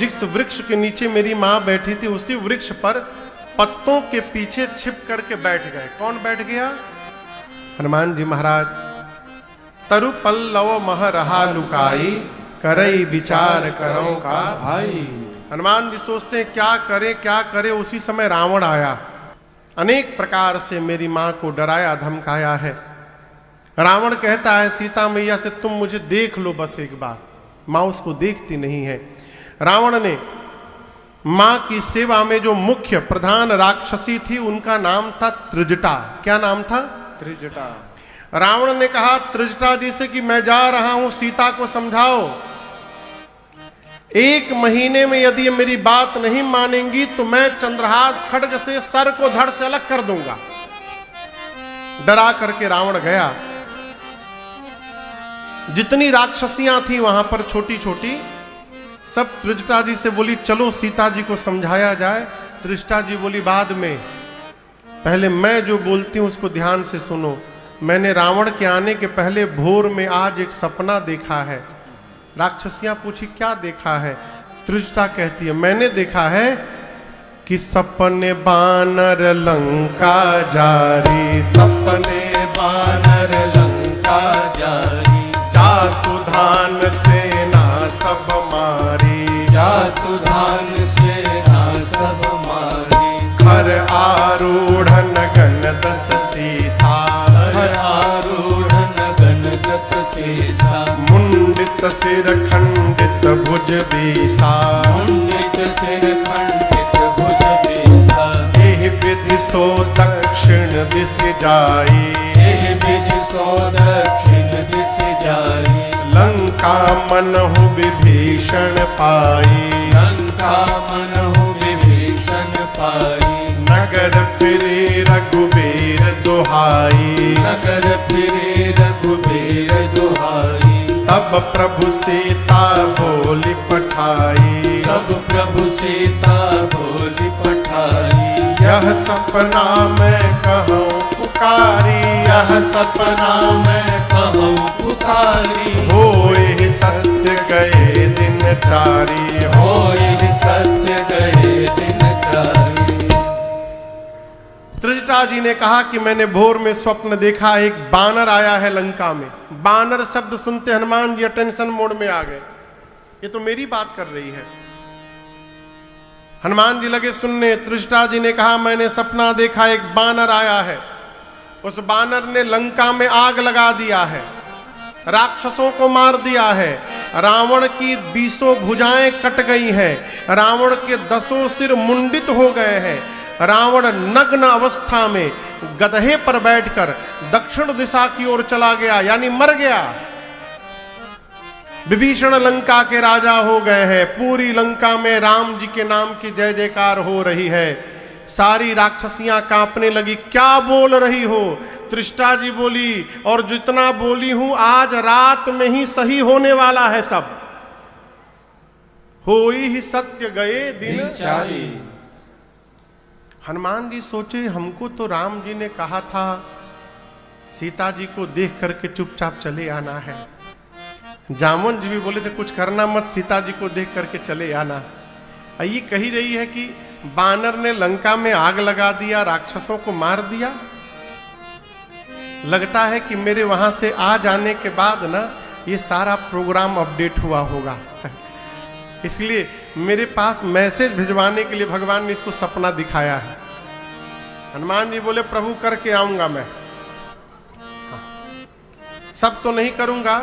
जिस वृक्ष के नीचे मेरी माँ बैठी थी उसी वृक्ष पर पत्तों के पीछे छिप करके बैठ गए। कौन बैठ गया? हनुमान जी महाराज। तरु पल्लव मह रहा लुकाई, करई विचार करो का भाई। हनुमान जी सोचते हैं क्या करे। उसी समय रावण आया, अनेक प्रकार से मेरी मां को डराया धमकाया है। रावण कहता है सीता मैया से, तुम मुझे देख लो बस एक बार। मां उसको देखती नहीं है। रावण ने मां की सेवा में जो मुख्य प्रधान राक्षसी थी उनका नाम था त्रिजटा। क्या नाम था? त्रिजटा। रावण ने कहा त्रिजटा जी से कि मैं जा रहा हूं, सीता को समझाओ, 1 महीने में यदि मेरी बात नहीं मानेंगी तो मैं चंद्रहास खड्ग से सर को धड़ से अलग कर दूंगा। डरा करके रावण गया। जितनी राक्षसियां थी वहां पर छोटी छोटी, सब त्रिजटा जी से बोली चलो सीता जी को समझाया जाए। त्रिजटा जी बोली बाद में, पहले मैं जो बोलती हूं उसको ध्यान से सुनो। मैंने रावण के आने के पहले भोर में आज एक सपना देखा है। राक्षसियां पूछी क्या देखा है? त्रिजटा कहती है मैंने देखा है कि सपने बानर लंका जारी, सपने बानर लंका जारी, जातु धान सेना सब मारी, जातु धान सेना सब मारी, खर आरूढ़ नगन 10 सीसा, खर आरूढ़ नगन 10 सीसा, मुंडित सिर खंडित भुज बीसा, मुंडित सिर खंडित भुज बीसा, एहि विधि सो दक्षिण दिश जाई, एहि विधि सो दक्षिण दिश जाई, लंका मनहु विभीषण पाई, लंका मनहु विभीषण पाई, नगर फिरे रघुबीर दुहाई, नगर फिरे रघुबीर दुहाई, तब प्रभु सीता बोली पठाई, तब प्रभु सीता बोली पठाई, यह सपना मैं कहूँ पुकारी, यह सपना मैं कहूँ पुकारी, होए सत्य गए दिन चारी, होए सत्य गए दिन चारी। त्रिजटा जी ने कहा कि मैंने भोर में स्वप्न देखा, एक बानर आया है लंका में। बानर शब्द सुनते हनुमान जी अटेंशन मोड में आ गए, ये तो मेरी बात कर रही है। हनुमान जी लगे सुनने। त्रिजटा जी ने कहा मैंने सपना देखा, एक बानर आया है, उस बानर ने लंका में आग लगा दिया है, राक्षसों को मार दिया है, रावण की 20 भुजाएं कट गई हैं, रावण के 10 सिर मुंडित हो गए हैं, रावण नग्न अवस्था में गधे पर बैठकर दक्षिण दिशा की ओर चला गया, यानी मर गया। विभीषण लंका के राजा हो गए हैं। पूरी लंका में राम जी के नाम की जय जयकार हो रही है। सारी राक्षसियां कांपने लगी, क्या बोल रही हो? त्रिजटा जी बोली, और जितना बोली हूं आज रात में ही सही होने वाला है सब। होई ही सत्य गए दिन चारी। हनुमान जी सोचे हमको तो राम जी ने कहा था सीता जी को देख करके चुपचाप चले आना है। जामुन जी भी बोले थे कुछ करना मत, सीता जी को देख करके चले आना। ये कही रही है कि बानर ने लंका में आग लगा दिया, राक्षसों को मार दिया। लगता है कि मेरे वहां से आ जाने के बाद ना ये सारा प्रोग्राम अपडेट हुआ होगा, इसलिए मेरे पास मैसेज भिजवाने के लिए भगवान ने इसको सपना दिखाया है। हनुमान जी बोले प्रभु करके आऊंगा मैं, सब तो नहीं करूंगा,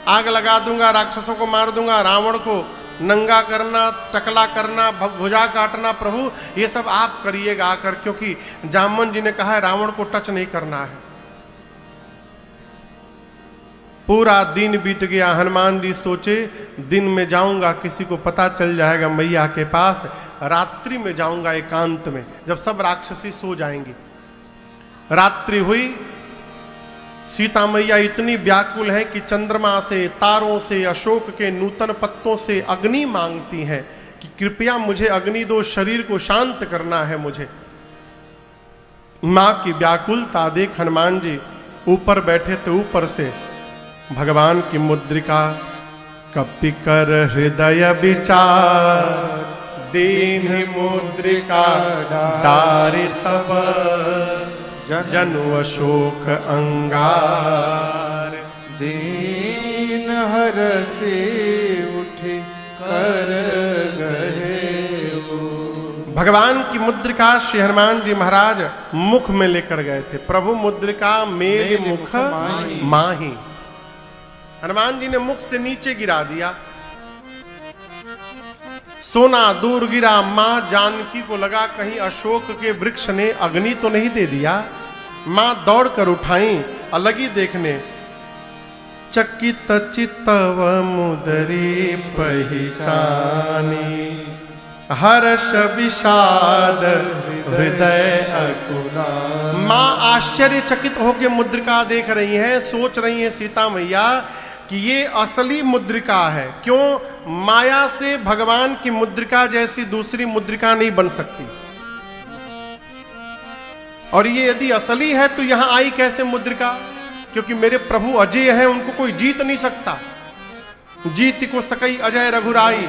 आग लगा दूंगा, राक्षसों को मार दूंगा, रावण को नंगा करना, टकला करना, भुजा काटना, प्रभु ये सब आप करिएगा आकर, क्योंकि जामवन जी ने कहा है रावण को टच नहीं करना है। पूरा दिन बीत गया। हनुमान जी सोचे दिन में जाऊंगा किसी को पता चल जाएगा मैया के पास, रात्रि में जाऊंगा एकांत में जब सब राक्षसी सो जाएंगी। रात्रि हुई, सीता मैया इतनी व्याकुल है कि चंद्रमा से, तारों से, अशोक के नूतन पत्तों से अग्नि मांगती हैं कि कृपया मुझे अग्नि दो, शरीर को शांत करना है मुझे। मां की व्याकुलता देख हनुमान जी ऊपर बैठे तो ऊपर से भगवान की मुद्रिका कपिकर हृदय विचार, दीन्हि मुद्रिका डारि तब, जनु अशोक अंगार। दीन हरषि उठि कर गए वो। भगवान की मुद्रिका श्री हनुमान जी महाराज मुख में लेकर गए थे। प्रभु मुद्रिका मेरे मुख माही। हनुमान जी ने मुख से नीचे गिरा दिया। सोना दूर गिरा। मां जानकी को लगा कहीं अशोक के वृक्ष ने अग्नि तो नहीं दे दिया। मां दौड़कर उठाई और लगी देखने। चकित चित्तव मुदरी पहिचानी, हर्ष विषाद हृदय अकुला। मां आश्चर्यचकित होकर मुद्रिका देख रही हैं। सोच रही हैं सीता मैया कि ये असली मुद्रिका है। क्यों? माया से भगवान की मुद्रिका जैसी दूसरी मुद्रिका नहीं बन सकती। और ये यदि असली है तो यहां आई कैसे मुद्रिका? क्योंकि मेरे प्रभु अजय हैं, उनको कोई जीत नहीं सकता। जीत को सकई अजय रघुराई।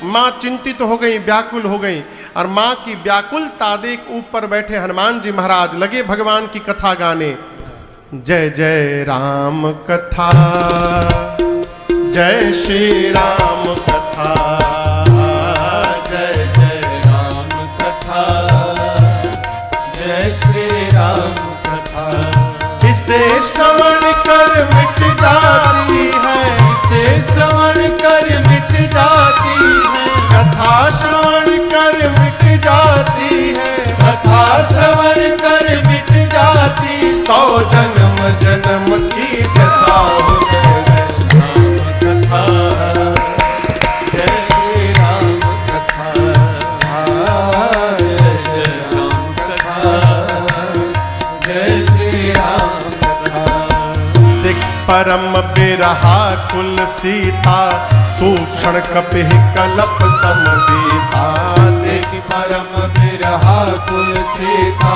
मां चिंतित हो गई, व्याकुल हो गई। और मां की व्याकुलता देख ऊपर बैठे हनुमान जी महाराज लगे भगवान की कथा गाने। जय जय राम कथा, जय श्री राम कथा, जय जय राम कथा, जय श्री राम कथा। इसे श्रवण कर मिट जाती है, इसे श्रवण कर मिट जाती है। कथा श्रवण कर मिट जाती है, कथा श्रवण कर मिट जाती। 100 जन्म जन्म की कथा हो। जय श्री राम कथा, जय श्री राम कथा, जय श्री राम कथा। देख परम बिरहा कुल सीता, सूक्षण कपिह कलप समदीता। देख परम बिरहा कुल सीता,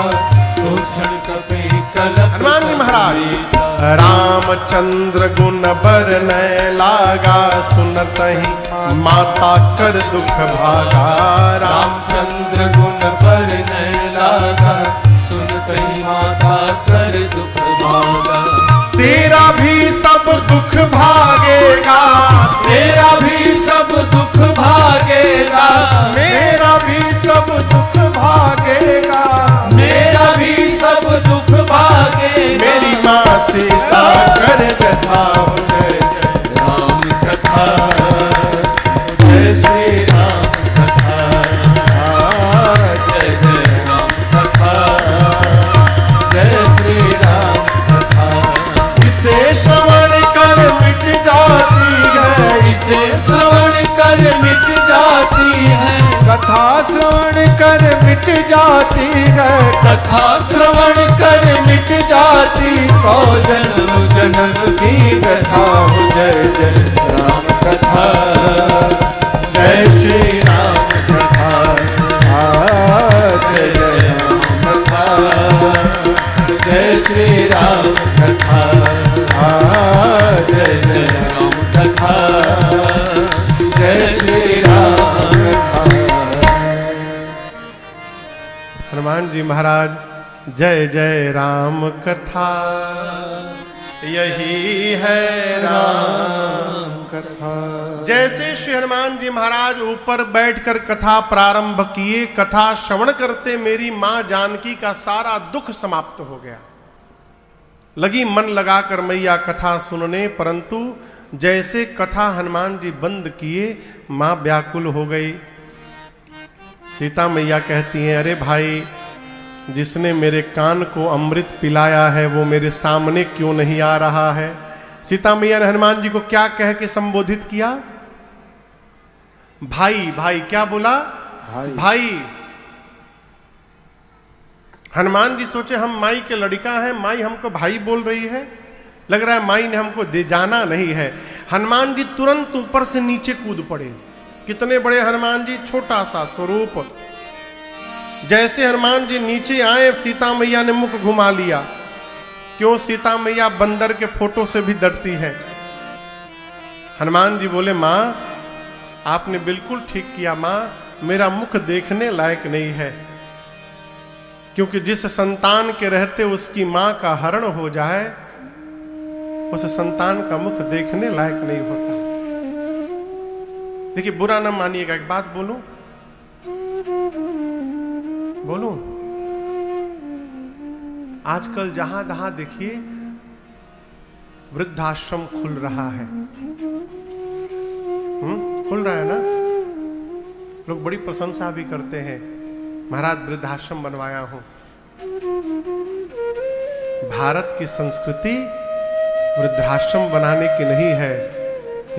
सूक्षण कपिह कलप। हनुमान जी महाराज रामचंद्र गुण बरनय लागा, सुनतहि माता कर दुख भागा। रामचंद्र गुण बरनय लागा, सुनतहि माता कर दुख भागा। तेरा भी सब दुख भागेगा, तेरा भी सब दुख भागेगा। मेरा भी सब दुख भागेगा, मेरा भी सब दुख भागेगा। मेरी माँ सीता कर कथा हो। जय जय राम कथा, जय श्री राम कथा, जय जय राम कथा, जय श्री राम कथा। इसे श्रवण कर मिट जाती है, इसे श्रवण कर मिट जाती है। कथा श्रवण कर मिट जाती है, कथा श्रवण कर मिट जाती। 100 जन्म जन्म की कथा हो। जय जय राम कथा, जय श्री राम कथा, जय जय राम कथा, जय श्री राम कथा, जय जय राम कथा, जय श्री राम कथा। हनुमान जी महाराज जय जय राम कथा, यही है राम कथा। जैसे श्री हनुमान जी महाराज ऊपर बैठकर कथा प्रारंभ किए, कथा श्रवण करते मेरी मां जानकी का सारा दुख समाप्त हो गया। लगी मन लगाकर मैया कथा सुनने, परंतु जैसे कथा हनुमान जी बंद किए मां व्याकुल हो गई। सीता मैया कहती हैं, अरे भाई, जिसने मेरे कान को अमृत पिलाया है वो मेरे सामने क्यों नहीं आ रहा है? सीता मैया ने हनुमान जी को क्या कह के संबोधित किया? भाई। भाई क्या बोला? भाई। हनुमान जी सोचे हम माई के लड़का हैं, माई हमको भाई बोल रही है, लग रहा है माई ने हमको दे जाना नहीं है। हनुमान जी तुरंत ऊपर से नीचे कूद पड़े। कितने बड़े हनुमान जी, छोटा सा स्वरूप। जैसे हनुमान जी नीचे आए, सीता मैया ने मुख घुमा लिया। क्यों? सीता मैया बंदर के फोटो से भी डरती है। हनुमान जी बोले माँ आपने बिल्कुल ठीक किया माँ, मेरा मुख देखने लायक नहीं है, क्योंकि जिस संतान के रहते उसकी माँ का हरण हो जाए उस संतान का मुख देखने लायक नहीं होता। देखिए बुरा ना मानिएगा, एक बात बोलूं, आजकल जहां तहां देखिए वृद्धाश्रम खुल रहा है। खुल रहा है ना, लोग बड़ी प्रशंसा भी करते हैं, महाराज वृद्धाश्रम बनवाया हूं। भारत की संस्कृति वृद्धाश्रम बनाने की नहीं है,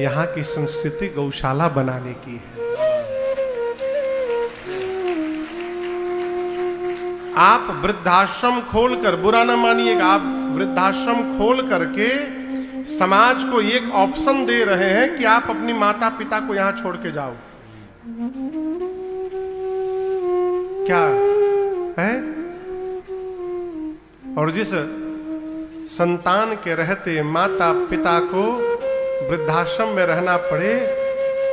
यहां की संस्कृति गौशाला बनाने की है। आप वृद्धाश्रम खोलकर, बुरा ना मानिएगा, आप वृद्धाश्रम खोल करके समाज को एक ऑप्शन दे रहे हैं कि आप अपनी माता पिता को यहां छोड़ के जाओ। क्या है? और जिस संतान के रहते माता पिता को वृद्धाश्रम में रहना पड़े,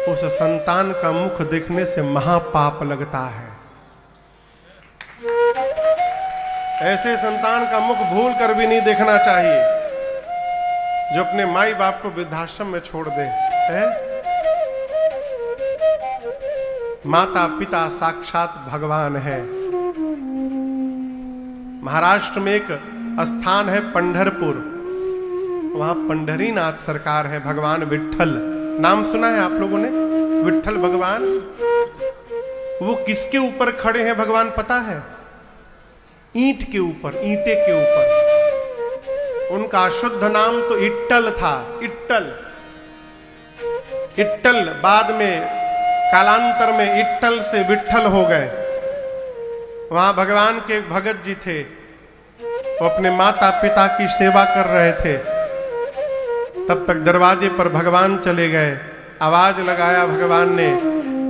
उस संतान का मुख देखने से महापाप लगता है। ऐसे संतान का मुख भूल कर भी नहीं देखना चाहिए जो अपने माई बाप को वृद्धाश्रम में छोड़ दे। है? माता पिता साक्षात भगवान है। महाराष्ट्र में एक स्थान है पंढरपुर, वहां पंढरीनाथ सरकार है, भगवान विट्ठल, नाम सुना है आप लोगों ने? विट्ठल भगवान। वो किसके ऊपर खड़े हैं भगवान पता है? ईंट के ऊपर, ईंटे के ऊपर। उनका शुद्ध नाम तो इट्टल था, इट्टल। इट्टल बाद में कालांतर में इट्टल से विट्ठल हो गए। वहां भगवान के भगत जी थे, वो अपने माता पिता की सेवा कर रहे थे। तब तक दरवाजे पर भगवान चले गए, आवाज लगाया भगवान ने।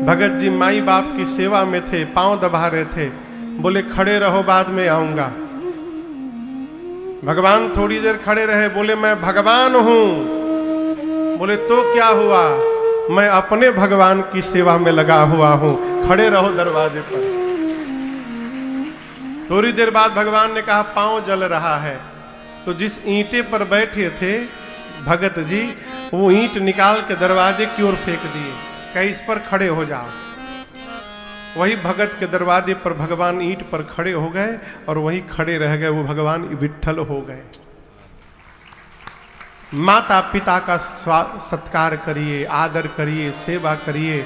भगत जी माई बाप की सेवा में थे, पांव दबा रहे थे, बोले खड़े रहो बाद में आऊंगा। भगवान थोड़ी देर खड़े रहे, बोले मैं भगवान हूं। बोले तो क्या हुआ? मैं अपने भगवान की सेवा में लगा हुआ हूं, खड़े रहो दरवाजे पर। थोड़ी देर बाद भगवान ने कहा पांव जल रहा है। तो जिस ईंटे पर बैठे थे भगत जी, वो ईंट निकाल के दरवाजे की ओर फेंक दिए, कहीं इस पर खड़े हो जाओ। वही भगत के दरवाजे पर भगवान ईंट पर खड़े हो गए और वही खड़े रह गए, वो भगवान विट्ठल हो गए। माता पिता का सत्कार करिए, आदर करिए, सेवा करिए।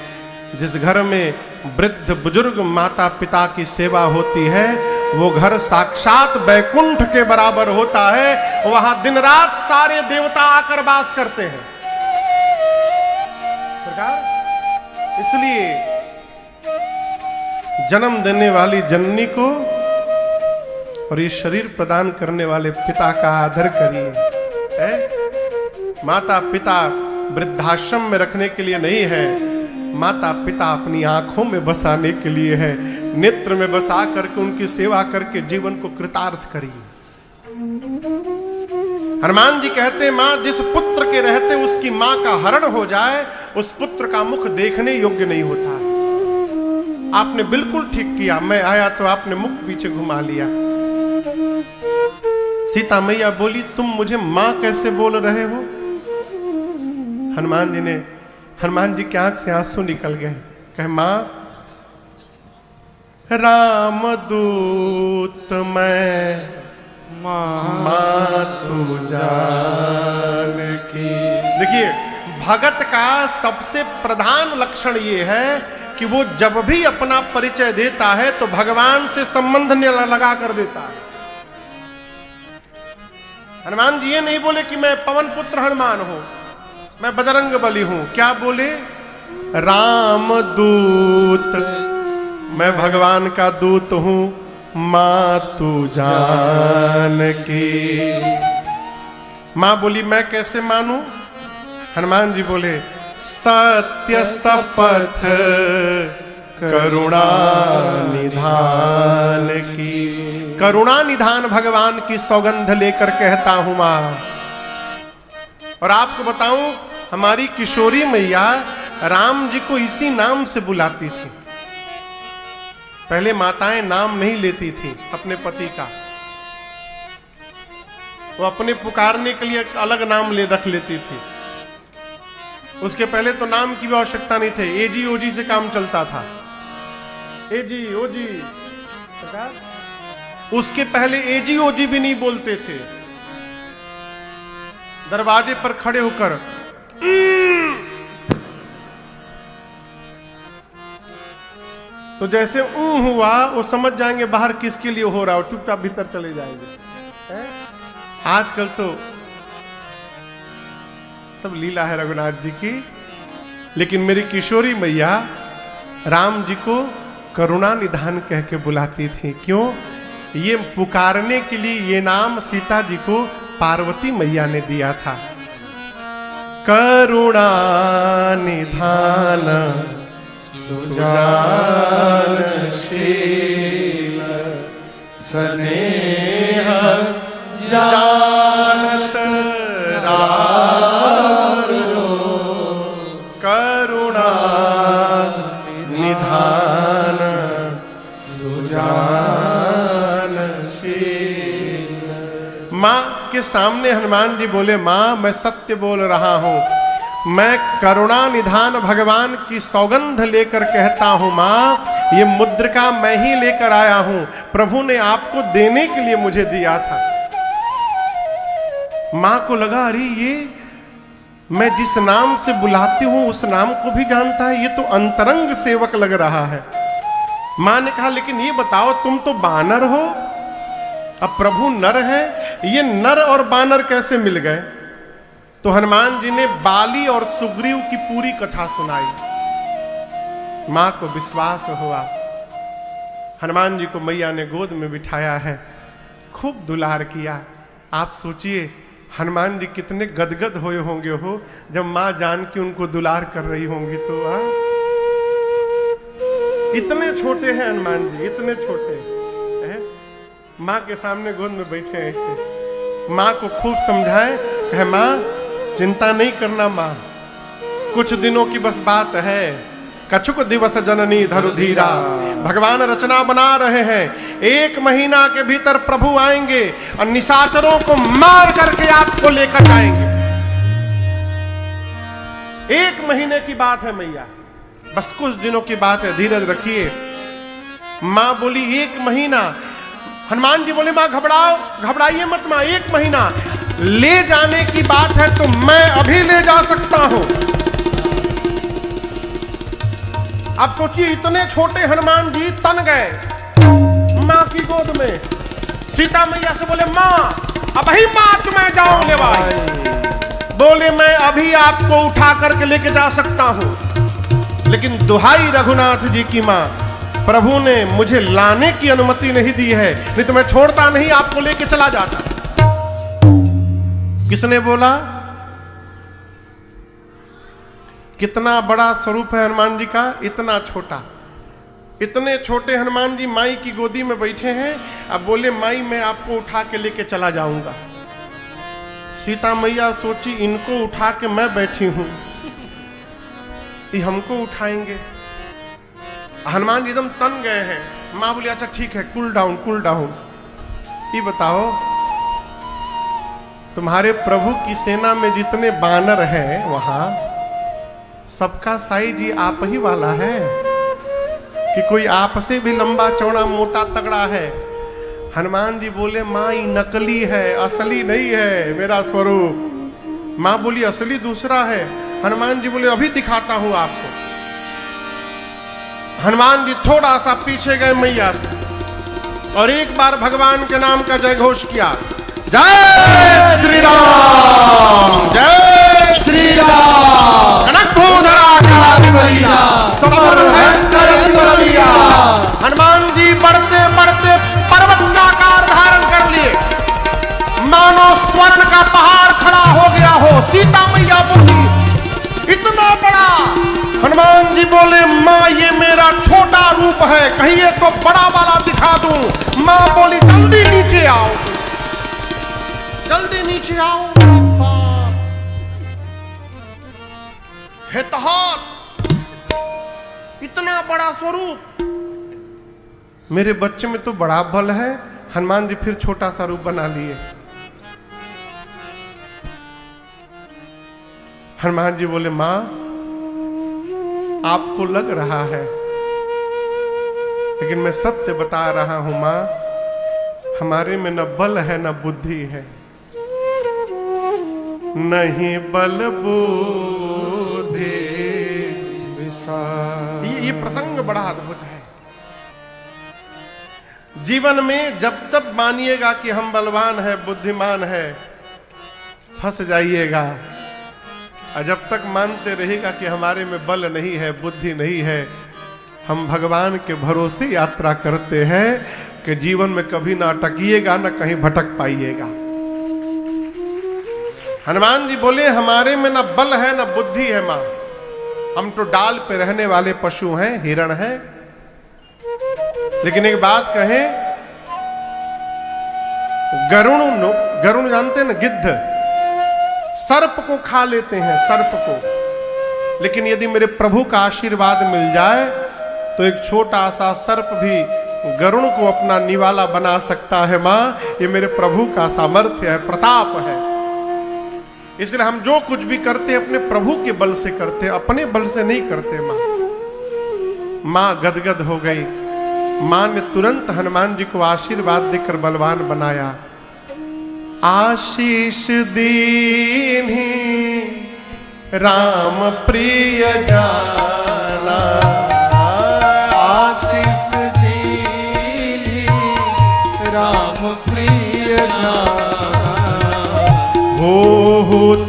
जिस घर में वृद्ध बुजुर्ग माता पिता की सेवा होती है, वो घर साक्षात बैकुंठ के बराबर होता है। वहां दिन रात सारे देवता आकर वास करते हैं। इसलिए जन्म देने वाली जननी को और ये शरीर प्रदान करने वाले पिता का आदर करिए। माता पिता वृद्धाश्रम में रखने के लिए नहीं है, माता पिता अपनी आंखों में बसाने के लिए है। नेत्र में बसा करके उनकी सेवा करके जीवन को कृतार्थ करिए। हनुमान जी कहते, मां जिस पुत्र के रहते उसकी मां का हरण हो जाए, उस पुत्र का मुख देखने योग्य नहीं होता। आपने बिल्कुल ठीक किया, मैं आया तो आपने मुख पीछे घुमा लिया। सीता मैया बोली तुम मुझे मां कैसे बोल रहे हो? हनुमान जी के आंख से आंसू निकल गए। कहे मां राम दूत मैं, मां तू जान की। देखिए भगत का सबसे प्रधान लक्षण ये है कि वो जब भी अपना परिचय देता है तो भगवान से संबंध लगा कर देता है। हनुमान जी ये नहीं बोले कि मैं पवन पुत्र हनुमान हूं, मैं बजरंग बली हूं। क्या बोले? राम दूत, मैं भगवान का दूत हूं, मां तू जान की। मां बोली मैं कैसे मानूं? हनुमान जी बोले सत्य शपथ करुणा निधान की। करुणा निधान भगवान की सौगंध लेकर कहता हूं मां। और आपको बताऊं हमारी किशोरी मैया राम जी को इसी नाम से बुलाती थी। पहले माताएं नाम नहीं लेती थी अपने पति का, वो अपने पुकारने के लिए एक अलग नाम रख लेती थी। उसके पहले तो नाम की भी आवश्यकता नहीं थे, एजी ओजी से काम चलता था। एजी ओजी, उसके पहले एजी ओजी भी नहीं बोलते थे। दरवाजे पर खड़े होकर तो जैसे हुआ वो समझ जाएंगे बाहर किसके लिए हो रहा हो, चुपचाप भीतर चले जाएंगे। आजकल तो सब लीला है रघुनाथ जी की, लेकिन मेरी किशोरी मैया राम जी को करुणा निधान कह के बुलाती थी। क्यों? ये पुकारने के लिए ये नाम सीता जी को पार्वती मैया ने दिया था। करुणा निधान सुजानशील स्नेह जानत रारो, करुणा निधान सुजानशील। माँ के सामने हनुमान जी बोले, माँ मैं सत्य बोल रहा हूं, मैं करुणा निधान भगवान की सौगंध लेकर कहता हूं माँ, ये मुद्रिका मैं ही लेकर आया हूं, प्रभु ने आपको देने के लिए मुझे दिया था। माँ को लगा अरे ये मैं जिस नाम से बुलाती हूं उस नाम को भी जानता है, ये तो अंतरंग सेवक लग रहा है। माँ ने कहा लेकिन ये बताओ तुम तो बानर हो, अब प्रभु नर है, ये नर और बानर कैसे मिल गए? तो हनुमान जी ने बाली और सुग्रीव की पूरी कथा सुनाई। मां को विश्वास हुआ। हनुमान जी को मैया ने गोद में बिठाया है, खूब दुलार किया। आप सोचिए हनुमान जी कितने गदगद हुए होंगे हो जब मां जान के उनको दुलार कर रही होंगी। तो इतने छोटे हैं हनुमान जी, इतने छोटे हैं, मां के सामने गोद में बैठे हैं ऐसे। मां को खूब समझाए, कहे मां चिंता नहीं करना मां, कुछ दिनों की बस बात है, कछुक दिवस जननी धरु धीरा, भगवान रचना बना रहे हैं, 1 महीना के भीतर प्रभु आएंगे और निशाचरों को मार करके आपको लेकर जाएंगे। 1 महीने की बात है मैया, बस कुछ दिनों की बात है, धीरज रखिए। मां बोली 1 महीना। हनुमान जी बोले मां घबराइए मत मां, 1 महीना ले जाने की बात है तो मैं अभी ले जा सकता हूं। अब सोचिए इतने छोटे हनुमान जी तन गए मां की गोद में। सीता मैया से बोले मां अभी मां तुम्हें जाओ ले भाई। बोले मैं अभी आपको उठा करके लेके जा सकता हूं, लेकिन दुहाई रघुनाथ जी की मां, प्रभु ने मुझे लाने की अनुमति नहीं दी है, नहीं तो मैं छोड़ता नहीं, आपको लेके चला जाता। किसने बोला? कितना बड़ा स्वरूप है हनुमान जी का, इतना छोटा। इतने छोटे हनुमान जी माई की गोदी में बैठे हैं, अब बोले माई मैं आपको उठा के लेके चला जाऊंगा। सीता मैया सोची इनको उठा के मैं बैठी हूं, ये हमको उठाएंगे। हनुमान जी एकदम तन गए हैं। मां बोली अच्छा ठीक है, कूल डाउन कूल डाउन। ये बताओ तुम्हारे प्रभु की सेना में जितने बानर हैं वहां सबका साइज ही आप ही वाला है कि कोई आपसे भी लंबा चौड़ा मोटा तगड़ा है? हनुमान जी बोले मां ये नकली है, असली नहीं है मेरा स्वरूप। मां बोली असली दूसरा है। हनुमान जी बोले अभी दिखाता हूं आपको। हनुमान जी थोड़ा सा पीछे गए मैया से और एक बार भगवान के नाम का जय घोष किया, जय श्री राम, जय श्री राम। कनकभूधरा का शरीरा समर भयंकर बलिया। हनुमान जी बढ़ते बढ़ते पर्वत का आकार धारण कर लिए, मानो स्वर्ण का पहाड़ खड़ा हो गया हो। सीता मैया बोली इतना बड़ा। हनुमान जी बोले माँ ये मेरा छोटा रूप है, कहिए तो बड़ा वाला दिखा दूं। माँ बोली जल्दी नीचे आओ, जल्दी नीचे आओ। मेरे बच्चे में तो बड़ा बल है। हनुमान जी फिर छोटा सा रूप बना लिए। हनुमान जी बोले, मां आपको लग रहा है, लेकिन मैं सत्य बता रहा हूं मां, हमारे में न बल है न बुद्धि है, नहीं बल बुद्धि विशाल। ये प्रसंग बड़ा अद्भुत है। जीवन में जब तक मानिएगा कि हम बलवान है, बुद्धिमान है, फंस जाइएगा। और जब तक मानते रहेगा कि हमारे में बल नहीं है, बुद्धि नहीं है, हम भगवान के भरोसे यात्रा करते हैं कि जीवन में कभी ना अटकिएगा, ना कहीं भटक पाइएगा। हनुमान जी बोले, हमारे में ना बल है ना बुद्धि है मां, हम तो डाल पे रहने वाले पशु हैं, हिरण हैं। लेकिन एक बात कहें, गरुण जानते हैं ना, गिद्ध सर्प को खा लेते हैं, सर्प को। लेकिन यदि मेरे प्रभु का आशीर्वाद मिल जाए तो एक छोटा सा सर्प भी गरुण को अपना निवाला बना सकता है मां। ये मेरे प्रभु का सामर्थ्य है, प्रताप है। इसलिए हम जो कुछ भी करते हैं अपने प्रभु के बल से करते हैं, अपने बल से नहीं करते मां। मां गदगद हो गई। मां ने तुरंत हनुमान जी को आशीर्वाद देकर बलवान बनाया। आशीष दीन्ही राम प्रिय जाना, आशीष दीन्ही राम प्रिय जाना, हो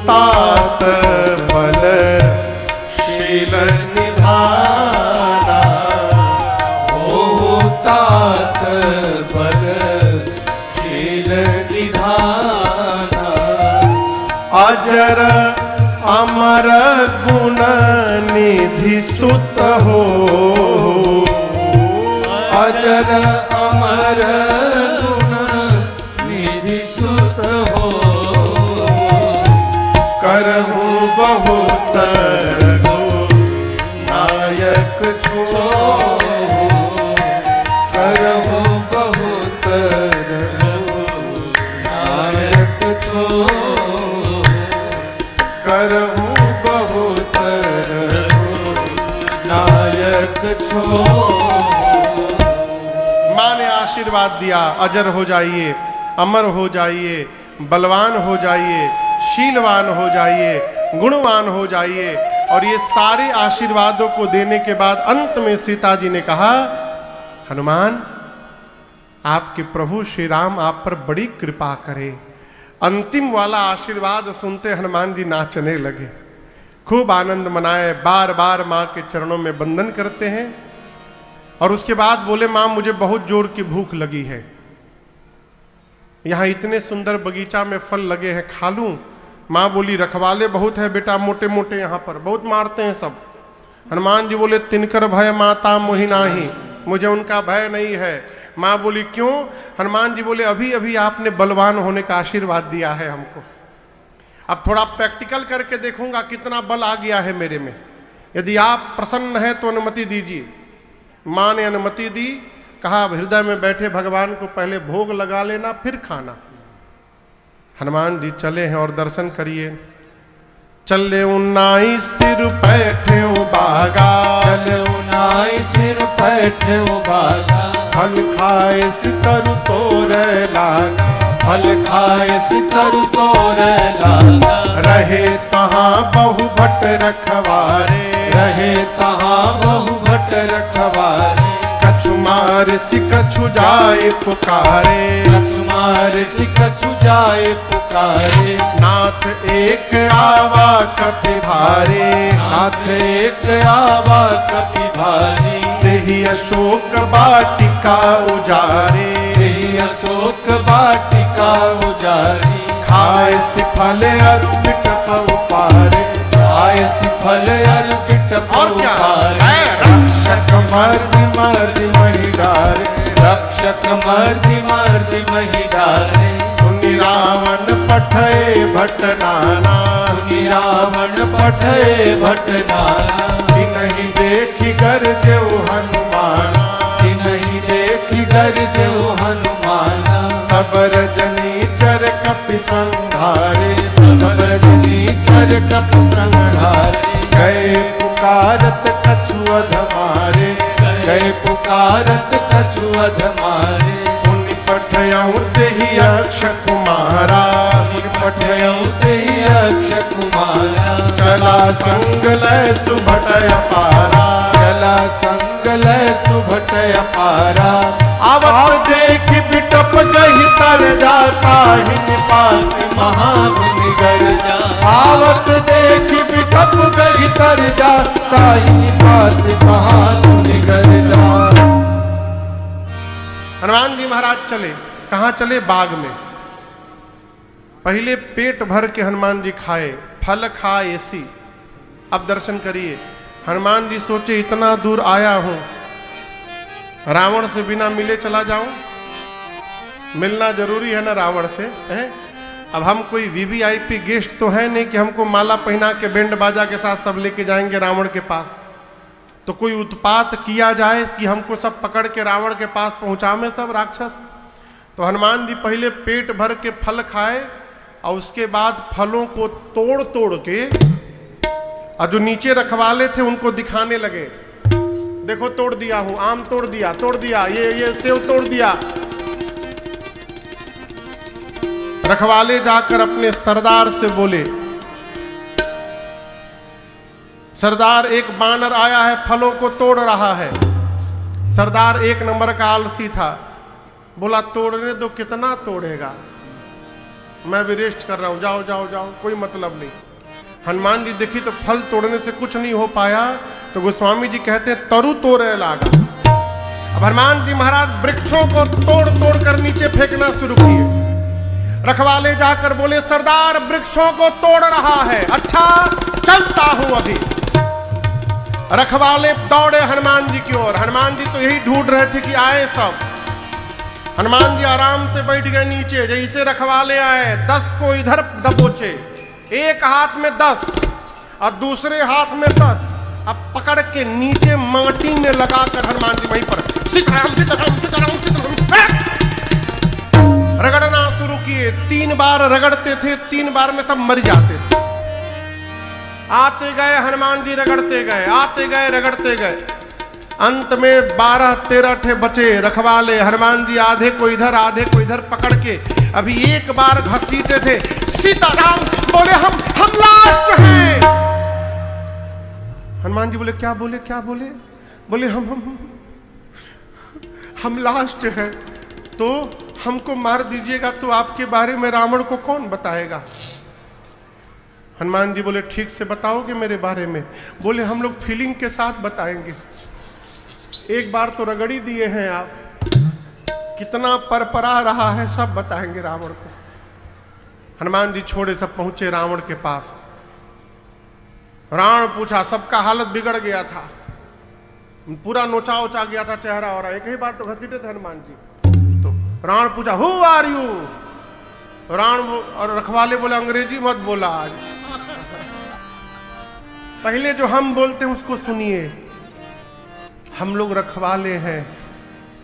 तात बल शील निधाना, हो तात बल शील निधाना, अजर अमर गुण निधि सुत हो, अजर अमर गुण निधि सुत हो, करहूं बहुत नायक छो, करहूं बहुत नायक छो, करहूं बहुत नायक छो। मां ने आशीर्वाद दिया, अजर हो जाइए, अमर हो जाइए, बलवान हो जाइए, शीलवान हो जाइए, गुणवान हो जाइए। और ये सारे आशीर्वादों को देने के बाद अंत में सीता जी ने कहा, हनुमान आपके प्रभु श्री राम आप पर बड़ी कृपा करे। अंतिम वाला आशीर्वाद सुनते हनुमान जी नाचने लगे, खूब आनंद मनाए, बार बार मां के चरणों में वंदन करते हैं। और उसके बाद बोले, मां मुझे बहुत जोर की भूख लगी है, यहां इतने सुंदर बगीचा में फल लगे हैं, खा लूं? मां बोली, रखवाले बहुत है बेटा, मोटे मोटे यहां पर बहुत मारते हैं सब। हनुमान जी बोले, तिनकर भय माता मोहि नाही, मुझे उनका भय नहीं है। मां बोली, क्यों? हनुमान जी बोले, अभी अभी आपने बलवान होने का आशीर्वाद दिया है हमको, अब थोड़ा प्रैक्टिकल करके देखूंगा कितना बल आ गया है मेरे में, यदि आप प्रसन्न हैं तो अनुमति दीजिए। मां ने अनुमति दी, कहा हृदय में बैठे भगवान को पहले भोग लगा लेना फिर खाना। हनुमान जी चले हैं और दर्शन करिए। चले उन्नाई सिर बैठे बागा, चले उन्नाई सिर बैठे बागा, फल खाए सितरु तोरे लागा, फल खाए सितरु तोरे लागा, रहे तहाँ बहु भट रखवारे, रहे तहाँ बहु भट रखवारे, कछु मार सि कछु जाए पुकारे, कछु मार सि कछु जाए पुकारे, नाथ एक आवा कपि भारे, नाथ एक आवा कपि भारी, तेहि अशोक वाटिका उजारे, तेहि अशोक वाटिका उजारी, खाए सि फल अरु बिटप उपारे, खाए सि फल अरु बिटप और क्या? उपारे, रक्षक मर्दि मर्दि महि डारे, रक्षक मर्दि मर्दि महि डारे, सुनि रावण पठय भट नाना, सुनि रावण पठय भट नाना, नहीं देखी गरजेउ हनुमान, गए पुकारत कछु अधमारे। पठयऊ तेहि अक्ष कुमारा, पठयऊ तेहि अक्ष कुमारा। चला संग लय सुभटय पारा, चला संग लय सुभटय पारा। आवत देख बिटप गहि तर जाता, ही निपात महामुनि गर्जा। आवत देख बिटप गहि तर जाता, ही निपात महामुनि गर्जा। हनुमान जी महाराज चले, कहाँ चले? बाग में। पहले पेट भर के हनुमान जी खाए, फल खाए ऐसी। अब दर्शन करिए। हनुमान जी सोचे इतना दूर आया हूं, रावण से बिना मिले चला जाऊं? मिलना जरूरी है ना रावण से, है? अब हम कोई वीवीआईपी गेस्ट तो है नहीं कि हमको माला पहना के बैंड बाजा के साथ सब लेके जाएंगे रावण के पास। तो कोई उत्पात किया जाए कि हमको सब पकड़ के रावण के पास पहुंचा में सब राक्षस। तो हनुमान जी पहले पेट भर के फल खाए और उसके बाद फलों को तोड़ तोड़ के और जो नीचे रखवाले थे उनको दिखाने लगे, देखो तोड़ दिया हूं, आम तोड़ दिया, ये सेव तोड़ दिया। रखवाले जाकर अपने सरदार से बोले, सरदार एक बानर आया है, फलों को तोड़ रहा है। सरदार एक नंबर का आलसी था, बोला तोड़ने दो, कितना तोड़ेगा, मैं भी रेस्ट कर रहा हूं, जाओ जाओ जाओ, कोई मतलब नहीं। हनुमान जी देखी तो फल तोड़ने से कुछ नहीं हो पाया, तो गोस्वामी जी कहते हैं तरु तोड़े लागा। अब हनुमान जी महाराज वृक्षों को तोड़ तोड़ कर नीचे फेंकना शुरू किए। रखवाले जाकर बोले, सरदार वृक्षों को तोड़ रहा है, अच्छा चलता हूं अभी। रखवाले दौड़े हनुमान जी की ओर। हनुमान जी तो यही ढूंढ रहे थे कि आए सब। हनुमान जी आराम से बैठ गए नीचे। जैसे रखवाले आए, 10 को इधर दबोचे, एक हाथ में 10 और दूसरे हाथ में 10, अब पकड़ के नीचे माटी में लगाकर हनुमान जी वहीं पर रगड़ना शुरू किए। 3 बार रगड़ते थे, 3 बार में सब मर जाते थे। आते गए हनुमान जी, रगड़ते गए, आते गए, रगड़ते गए। अंत में 12-13 ठे बचे रखवाले। हनुमान जी आधे को इधर आधे को इधर पकड़ के अभी एक बार घसीटे थे। सीताराम बोले, हम लास्ट हैं। हनुमान जी बोले, क्या बोले क्या बोले? बोले हम लास्ट हैं, तो हमको मार दीजिएगा तो आपके बारे में रावण को कौन बताएगा? हनुमान जी बोले, ठीक से बताओगे मेरे बारे में? बोले, हम लोग फीलिंग के साथ बताएंगे। एक बार तो रगड़ी दिए हैं आप, कितना परपरा रहा है सब बताएंगे रावण को। हनुमान जी छोड़े सब पहुंचे रावण के पास। रावण पूछा, सबका हालत बिगड़ गया था, पूरा नोचा उचा गया था चेहरा, और एक ही बार तो घसीटे थे हनुमान जी। तो रावण पूछा, हु आर यू? रावण और रखवाले बोले, अंग्रेजी मत बोला आज, पहले जो हम बोलते हैं उसको सुनिए, हम लोग रखवाले हैं।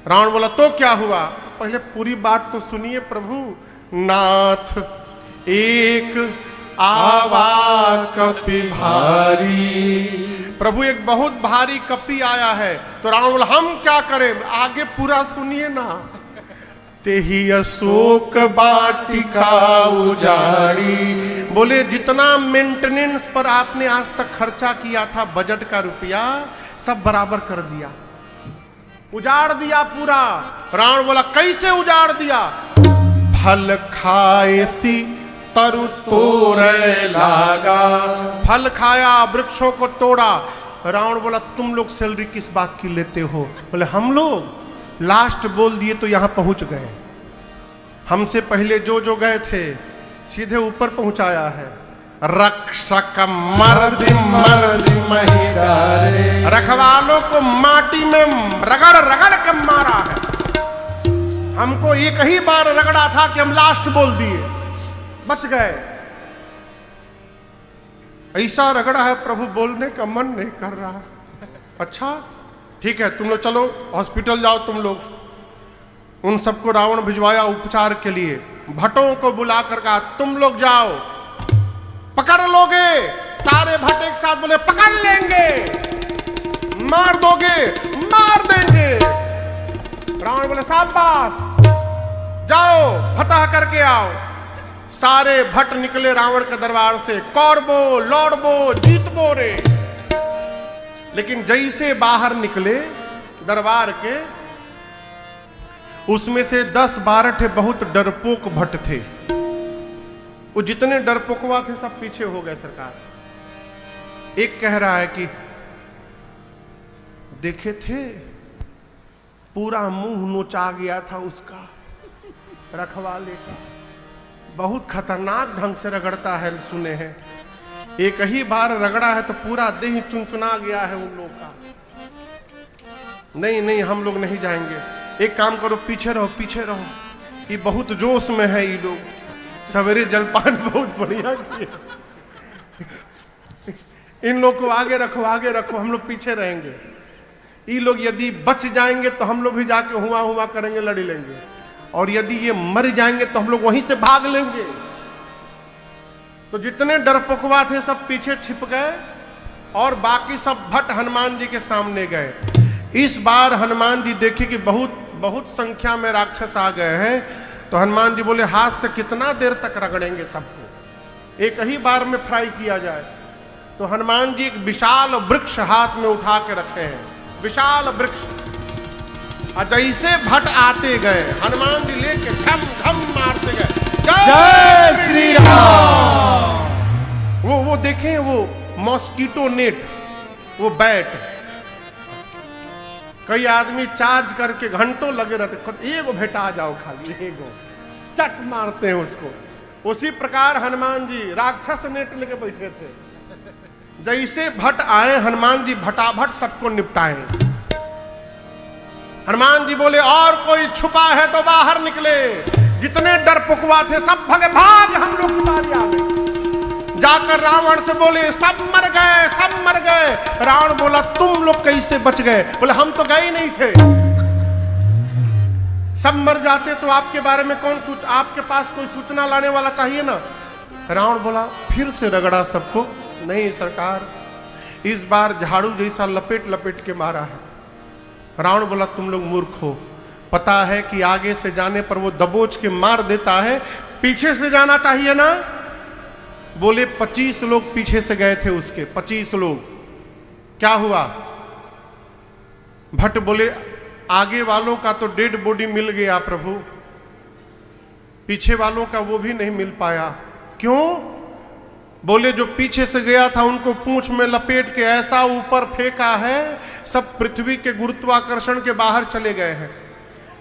रावण बोला, तो क्या हुआ? पहले पूरी बात तो सुनिए प्रभु। नाथ एक आवा कपि भारी, प्रभु एक बहुत भारी कपि आया है। तो रावण बोला, हम क्या करें? आगे पूरा सुनिए ना। तेहि अशोक वाटिका उजाड़ी, बोले जितना मेंटेनेंस पर आपने आज तक खर्चा किया था बजट का रुपया, सब बराबर कर दिया, उजाड़ दिया पूरा। रावण बोला, कैसे उजाड़ दिया? फल खाए सी तरु तोड़े लागा, फल खाया, वृक्षों को तोड़ा। रावण बोला, तुम लोग सैलरी किस बात की लेते हो? बोले, हम लोग लास्ट बोल दिए तो यहां पहुंच गए, हमसे पहले जो गए थे सीधे ऊपर पहुंचाया है। रक्षक मर्दी मर्दी महिडारे, रखवालों को माटी में रगड़ रगड़ के मारा है। हमको एक ही बार रगड़ा था कि हम लास्ट बोल दिए, बच गए। ऐसा रगड़ा है प्रभु, बोलने का मन नहीं कर रहा। अच्छा ठीक है, तुम लोग चलो हॉस्पिटल जाओ, तुम लोग। उन सबको रावण भिजवाया उपचार के लिए। भट्टों को बुलाकर कहा, तुम लोग जाओ, पकड़ लोगे? सारे भट्ट एक साथ बोले, पकड़ लेंगे। मार दोगे? मार देंगे। रावण बोले शाबाश, जाओ फतह करके आओ। सारे भट्ट निकले रावण के दरबार से, कौरबो लौड़बो जीतबो रे। लेकिन जैसे बाहर निकले दरबार के, उसमें से 10-12 थे बहुत डरपोक भट्ट थे। वो जितने डरपोकवा थे सब पीछे हो गए सरकार। एक कह रहा है कि देखे थे पूरा मुंह नोचा गया था उसका, रखवाले का, बहुत खतरनाक ढंग से रगड़ता है, सुने हैं। एक ही बार रगड़ा है तो पूरा देह चुनचुना गया है उन लोगों का। नहीं नहीं, हम लोग नहीं जाएंगे, एक काम करो पीछे रहो पीछे रहो, ये बहुत जोश में है ये लोग, सवेरे जलपान बहुत बढ़िया किए, इन लोग को आगे रखो, हम लोग पीछे रहेंगे। ये लोग यदि बच जाएंगे तो हम लोग भी जाके हुआ करेंगे, लड़ी लेंगे, और यदि ये मर जाएंगे तो हम लोग वहीं से भाग लेंगे। तो जितने डरपोकवा थे सब पीछे छिप गए और बाकी सब भट्ट हनुमान जी के सामने गए। इस बार हनुमान जी देखे कि बहुत संख्या में राक्षस आ गए हैं, तो हनुमान जी बोले हाथ से कितना देर तक रगड़ेंगे सबको, एक ही बार में फ्राई किया जाए। तो हनुमान जी एक विशाल वृक्ष हाथ में उठा के रखे हैं, विशाल वृक्ष। और जैसे भट्ट आते गए हनुमान जी लेके झम झम मारते गए, जय श्री राम। वो देखें, वो मॉस्किटो नेट, वो बैट, कई आदमी चार्ज करके घंटों लगे रहते, एगो भेटा जाओ, खाली एगो चट मारते हैं उसको। उसी प्रकार हनुमान जी राक्षस नेट लेके बैठे थे। जैसे भट्ट आए हनुमान जी भटाभट सबको निपटाए। हनुमान जी बोले और कोई छुपा है तो बाहर निकले। जितने डरपोकवा थे सब भगे, भाग, हम लोग की बारी आ गई। जाकर रावण से बोले सब मर गए, सब मर गए। रावण बोला तुम लोग कैसे बच गए? बोले हम तो गए नहीं थे, सब मर जाते तो आपके बारे में कौन आपके पास कोई सूचना लाने वाला चाहिए ना। रावण बोला फिर से रगड़ा सबको, नहीं सरकार, इस बार झाड़ू जैसा लपेट लपेट के मारा है। रावण बोला तुम लोग मूर्ख हो, पता है कि आगे से जाने पर वो दबोच के मार देता है, पीछे से जाना चाहिए ना। बोले 25 लोग पीछे से गए थे उसके, 25 लोग। क्या हुआ? भट्ट बोले आगे वालों का तो डेड बॉडी मिल गया प्रभु, पीछे वालों का वो भी नहीं मिल पाया। क्यों? बोले जो पीछे से गया था उनको पूंछ में लपेट के ऐसा ऊपर फेंका है, सब पृथ्वी के गुरुत्वाकर्षण के बाहर चले गए हैं,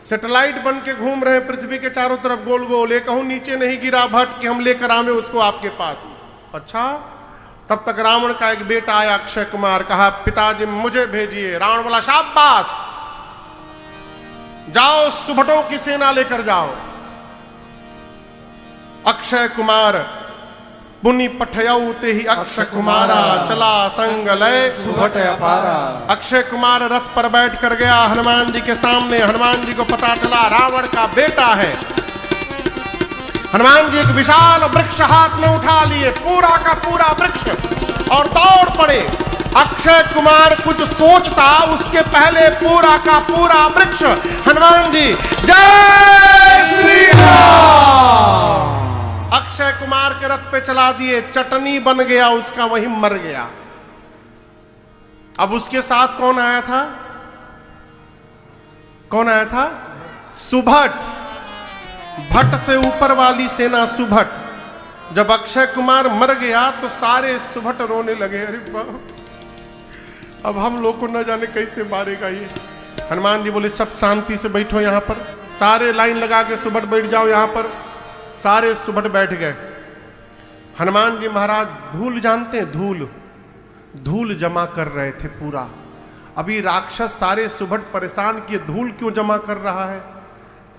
सैटेलाइट बन के घूम रहे हैं पृथ्वी के चारों तरफ गोल गोल। एक कहूं नीचे नहीं गिरा भट्ट कि हम लेकर आवे उसको आपके पास। अच्छा, तब तक रावण का एक बेटा आया अक्षय कुमार, कहा पिताजी मुझे भेजिए। रावण बोला शाबाश, जाओ सुभटों की सेना लेकर जाओ। अक्षय कुमार पुनि पठयऊ ते ही अक्षय कुमारा, चला संग लय सुभट अपारा। अक्षय कुमार रथ पर बैठ कर गया हनुमान जी के सामने। हनुमान जी को पता चला रावण का बेटा है। हनुमान जी एक विशाल वृक्ष हाथ में उठा लिए, पूरा का पूरा वृक्ष, और दौड़ पड़े। अक्षय कुमार कुछ सोचता उसके पहले पूरा का पूरा वृक्ष हनुमान जी जय श्री राम अक्षय कुमार के रथ पे चला दिए। चटनी बन गया उसका, वहीं मर गया। अब उसके साथ कौन आया था? कौन आया था? सुभट, भट्ट से ऊपर वाली सेना सुभट। जब अक्षय कुमार मर गया तो सारे सुभट रोने लगे, अरे बाप, अब हम लोग को न जाने कैसे मारेगा ये। हनुमान जी बोले सब शांति से बैठो यहाँ पर, सारे लाइन लगा के सुभट बैठ जाओ यहाँ पर। सारे सुभट बैठ गए। हनुमान जी महाराज धूल जानते हैं, धूल, धूल जमा कर रहे थे पूरा। अभी राक्षस सारे सुभट परेशान किए, धूल क्यों जमा कर रहा है।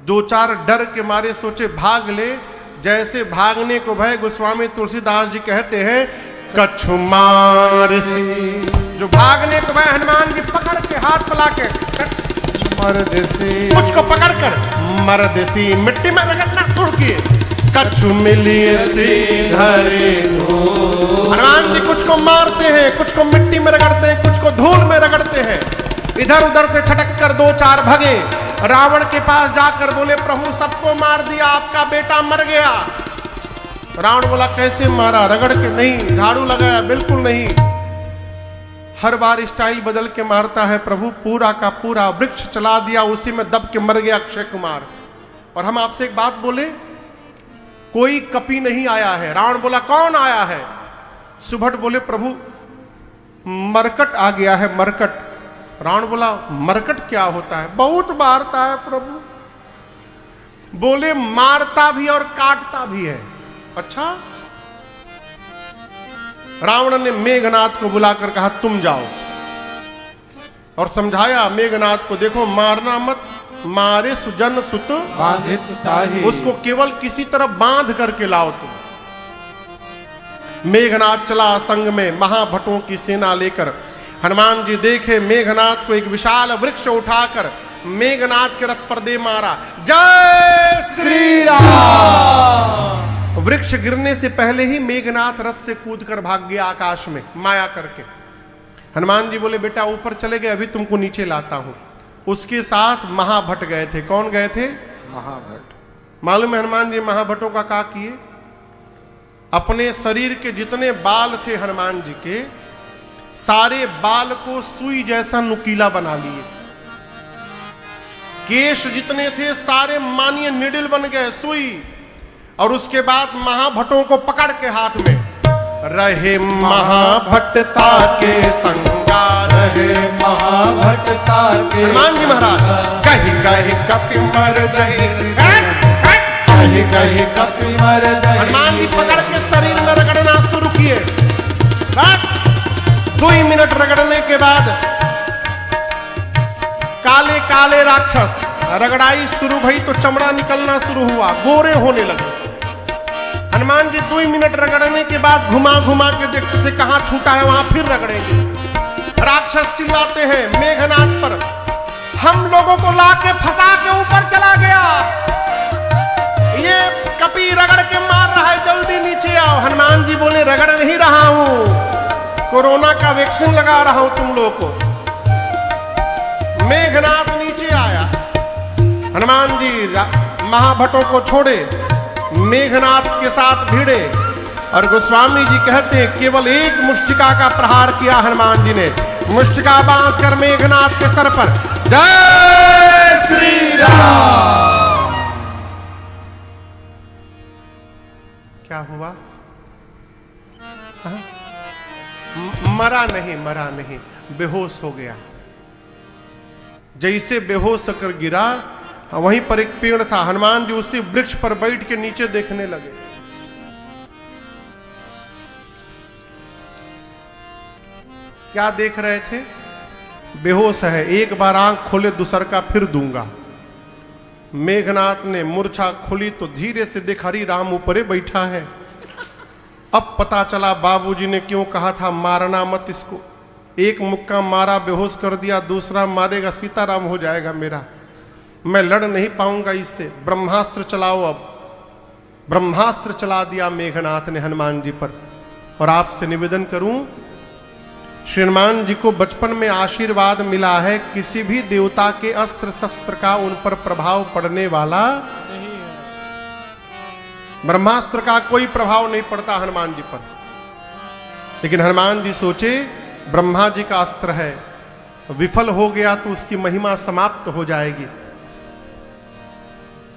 दो चार डर के मारे सोचे भाग ले। जैसे भागने को भय, गोस्वामी तुलसीदास जी कहते हैं कछु मार सी। जो भागने को भय हनुमान जी पकड़ के हाथ पला के मर्द सी, कुछ को पकड़ कर मर्द सी मिट्टी में रगड़ना शुरू किए। कछु मिली धरे हनुमान जी कुछ को मारते हैं, कुछ को मिट्टी में रगड़ते हैं, कुछ को धूल में रगड़ते हैं। इधर उधर से छटक कर दो चार भगे। रावण के पास जाकर बोले प्रभु सबको मार दिया, आपका बेटा मर गया। रावण बोला कैसे मारा? रगड़ के? नहीं। झाड़ू लगाया? बिल्कुल नहीं। हर बार स्टाइल बदल के मारता है प्रभु, पूरा का पूरा वृक्ष चला दिया, उसी में दब के मर गया अक्षय कुमार। और हम आपसे एक बात बोले, कोई कपि नहीं आया है। रावण बोला कौन आया है? सुभट बोले प्रभु मरकट आ गया है, मरकट। रावण बोला मरकट क्या होता है? बहुत मारता है प्रभु। बोले मारता भी और काटता भी है। अच्छा। रावण ने मेघनाथ को बुलाकर कहा तुम जाओ, और समझाया मेघनाथ को, देखो मारना मत, मारे सुजन सुत बांधे सुताही, उसको केवल किसी तरह बांध करके लाओ तुम। मेघनाथ चला संग में महाभटों की सेना लेकर। हनुमान जी देखे मेघनाथ को एक विशाल वृक्ष उठाकर मेघनाथ के रथ पर दे मारा। जय श्री राम। वृक्ष गिरने से पहले ही मेघनाथ रथ से कूद कर भाग गया आकाश में माया करके। हनुमान जी बोले बेटा ऊपर चले गए, अभी तुमको नीचे लाता हूं। उसके साथ महाभट गए थे। कौन गए थे? महाभट। मालूम है हनुमान जी महाभटों का क्या किए? अपने शरीर के जितने बाल थे हनुमान जी के, सारे बाल को सुई जैसा नुकीला बना लिए। केश जितने थे सारे मानिए निडिल बन गए, सुई। और उसके बाद महाभटों को पकड़ के हाथ में, रहे महाभटता के संगा, रहे महाभटता के। हनुमान जी महाराज कही कही कपि मर दही, कही कही कपि मर दही। हनुमान जी पकड़ के शरीर में रगड़ना शुरू किए। 2 मिनट रगड़ने के बाद काले काले राक्षस, रगड़ाई शुरू भई तो चमड़ा निकलना शुरू हुआ, गोरे होने लगे। हनुमान जी 2 मिनट रगड़ने के बाद घुमा घुमा के देखते थे कहां छूटा है वहां फिर रगड़ेंगे। राक्षस चिल्लाते हैं मेघनाथ पर, हम लोगों को लाके फंसा के ऊपर चला गया, ये कपि रगड़ के मार रहा है, जल्दी नीचे आओ। हनुमान जी बोले रगड़ नहीं रहा हूं, कोरोना का वैक्सीन लगा रहा हूं तुम लोगों को। मेघनाथ नीचे आया, हनुमान जी महाभटों को छोड़े, मेघनाथ के साथ भिड़े। और गोस्वामी जी कहते हैं केवल एक मुष्टिका का प्रहार किया हनुमान जी ने, मुष्टिका बांध कर मेघनाथ के सर पर। जय श्री राम। क्या हुआ? मरा नहीं, मरा नहीं, बेहोश हो गया। जैसे बेहोश होकर गिरा, वहीं पर एक पेड़ था, हनुमान जी उसी वृक्ष पर बैठ के नीचे देखने लगे। क्या देख रहे थे? बेहोश है, एक बार आंख खोले दूसर का फिर दूंगा। मेघनाथ ने मूर्छा खोली तो धीरे से देख हरि राम ऊपरे बैठा है। अब पता चला बाबूजी ने क्यों कहा था मारना मत इसको। एक मुक्का मारा, बेहोश कर दिया, दूसरा मारेगा सीताराम हो जाएगा मेरा, मैं लड़ नहीं पाऊंगा इससे। ब्रह्मास्त्र चलाओ। अब ब्रह्मास्त्र चला दिया मेघनाथ ने हनुमान जी पर। और आपसे निवेदन करूं, श्री हनुमान जी को बचपन में आशीर्वाद मिला है, किसी भी देवता के अस्त्र शस्त्र का उन पर प्रभाव पड़ने वाला नहीं है। ब्रह्मास्त्र का कोई प्रभाव नहीं पड़ता हनुमान जी पर। लेकिन हनुमान जी सोचे ब्रह्मा जी का अस्त्र है, विफल हो गया तो उसकी महिमा समाप्त हो जाएगी।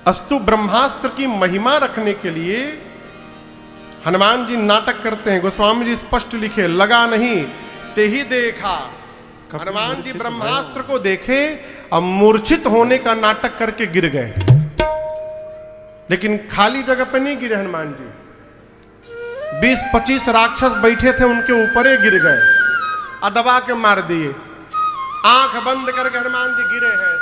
अस्तु ब्रह्मास्त्र की महिमा रखने के लिए हनुमान जी नाटक करते हैं। गोस्वामी जी स्पष्ट लिखे, लगा नहीं ते ही देखा। हनुमान जी ब्रह्मास्त्र को देखे और मूर्छित होने का नाटक करके गिर गए, लेकिन खाली जगह पे नहीं गिरे हनुमान जी। 20-25 राक्षस बैठे थे, उनके ऊपर ही गिर गए, दबा के मार दिए। आंख बंद करके हनुमान जी गिरे हैं।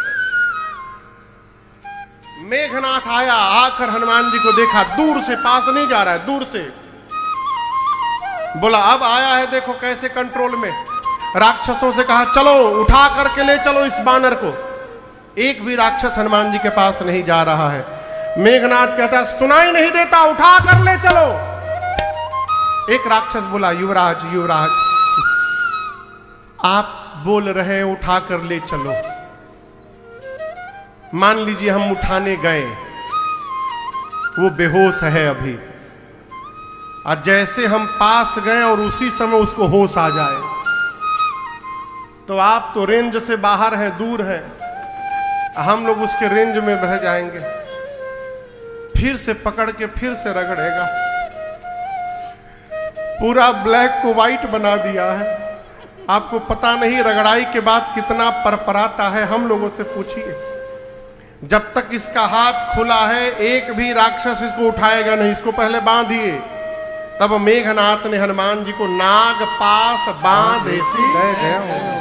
मेघनाथ आया, आकर हनुमान जी को देखा, दूर से, पास नहीं जा रहा है, दूर से। बोला अब आया है, देखो कैसे कंट्रोल में। राक्षसों से कहा चलो उठा करके ले चलो इस बानर को। एक भी राक्षस हनुमान जी के पास नहीं जा रहा है। मेघनाथ कहता है सुनाई नहीं देता, उठा कर ले चलो। एक राक्षस बोला युवराज युवराज आप बोल रहे हैं उठा कर ले चलो। मान लीजिए हम उठाने गए, वो बेहोश है अभी, और जैसे हम पास गए और उसी समय उसको होश आ जाए, तो आप तो रेंज से बाहर हैं, दूर हैं, हम लोग उसके रेंज में बह जाएंगे, फिर से पकड़ के फिर से रगड़ेगा, पूरा ब्लैक को व्हाइट बना दिया है। आपको पता नहीं रगड़ाई के बाद कितना परपराता है। हम लोगों से पूछिए, जब तक इसका हाथ खुला है एक भी राक्षस इसको उठाएगा नहीं। इसको पहले बांधिए। तब मेघनाथ ने हनुमान जी को नाग पास बांध